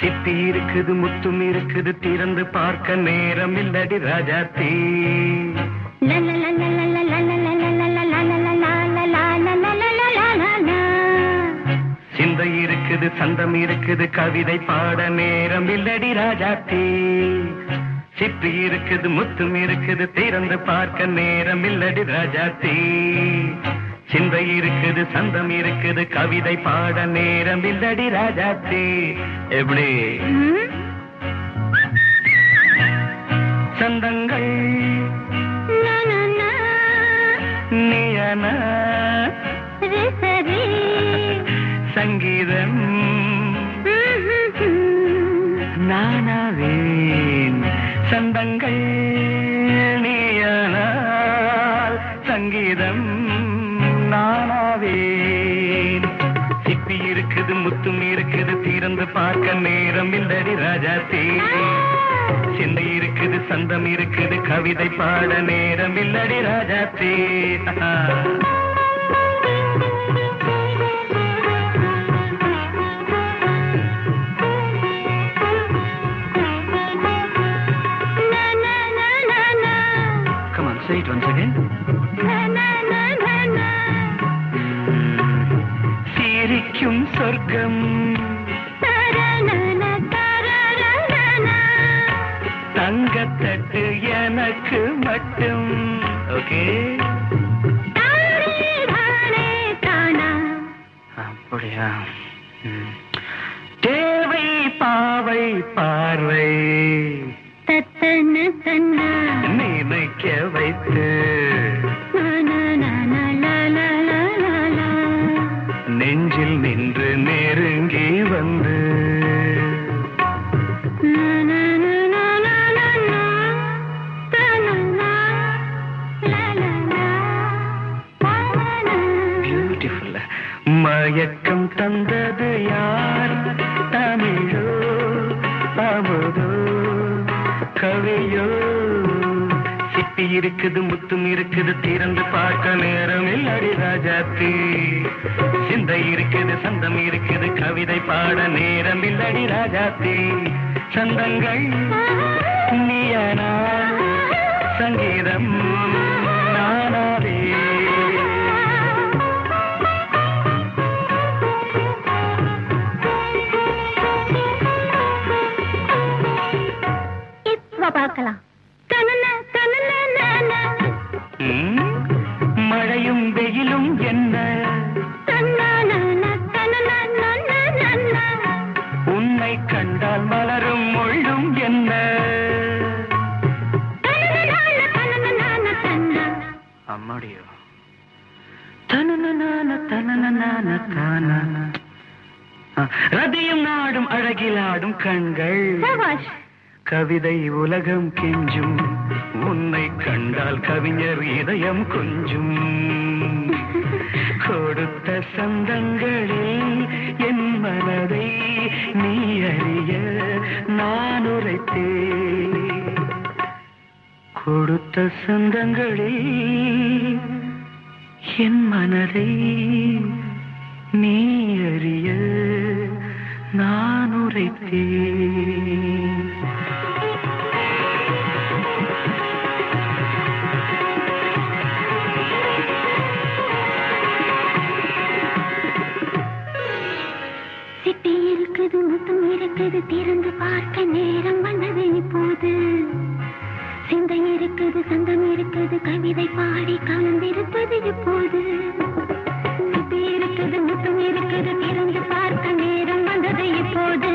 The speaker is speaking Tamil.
சித்தி இருக்குது முத்தும் இருக்குது திறந்து பார்க்க நேரம் இல்லடி ராஜாத்தி. சிந்தை இருக்குது சந்தம் இருக்குது கவிதை பாட நேரம் இல்லடி ராஜாத்தி. சிப்பி இருக்குது முத்தும் இருக்குது திறந்து பார்க்க நேரம் இல்லடி ராஜாத்தி. சிந்தை இருக்குது சந்தம் இருக்குது கவிதை பாட நேரம் இல்லடி ராஜாத்தி. எப்படி சந்தங்கள் நீயன சங்கீதம் நானாவேன். சந்தங்கள் நீயனால் சங்கீதம் நானாவேன். சிப்பி இருக்குது முத்தும் இருக்குது திறந்து பார்க்க நேரம் இல்லடி ராஜாத்தி. சிந்தை இருக்குது சந்தம் இருக்குது கவிதை பாட நேரம் இல்லடி Rajathi. Come on, say it once again. சிரிக்கும் சொர்க்கம் தங்கத்தட்டு எனக்கு மட்டும். ஓகே அப்படியா? தேவை பாவை பார்வை நினைக்க வைத்து நெஞ்சில் நின்று நெருங்கி வந்து பியூட்டிஃபுல் மயக்கம் தந்தது யார்? தமிழோ அமுதோ கவியோ? சிப்பி இருக்குது முத்தும் இருக்குது திறந்து பார்க்க நேரம் இல்லடி ராஜாத்தி. சிந்தை இருக்குது சந்தம் இருக்குது கவிதை பாட நேரம் இல்லடி ராஜாத்தி. சந்தங்கள் நீயனா சங்கீதம் நானாவே. இப்ப பார்க்கலாம். மழையும் வெயிலும் என்ன உன்னை கண்டால் மலரும் முள்ளும் என்ன? அம்மாடியோ ரதியும் நாடும் அழகிலாடும் கண்கள் கவிதை உலகம் கெஞ்சும். உன்னை கண்டால் கவிஞர் இதயம் கொஞ்சும். கொடுத்த சந்தங்களில் என் மனதை நீ அறிய நான் உரைத்தேன். கொடுத்த சந்தங்களில் என் மனதை நீ அறிய நான் உரைத்தேன். சிட்டி இருக்குது முத்தம் இருக்குது திறந்து பார்க்க நேரம் வந்தது இப்போது. சிந்தை இருக்குது சந்தம் இருக்குது கவிதை பாடி கலந்திருப்பது இப்போது. சிட்டி இருக்குது முத்தம் இருக்குது திறந்து பார்க்க நேரம் வந்தது இப்போது.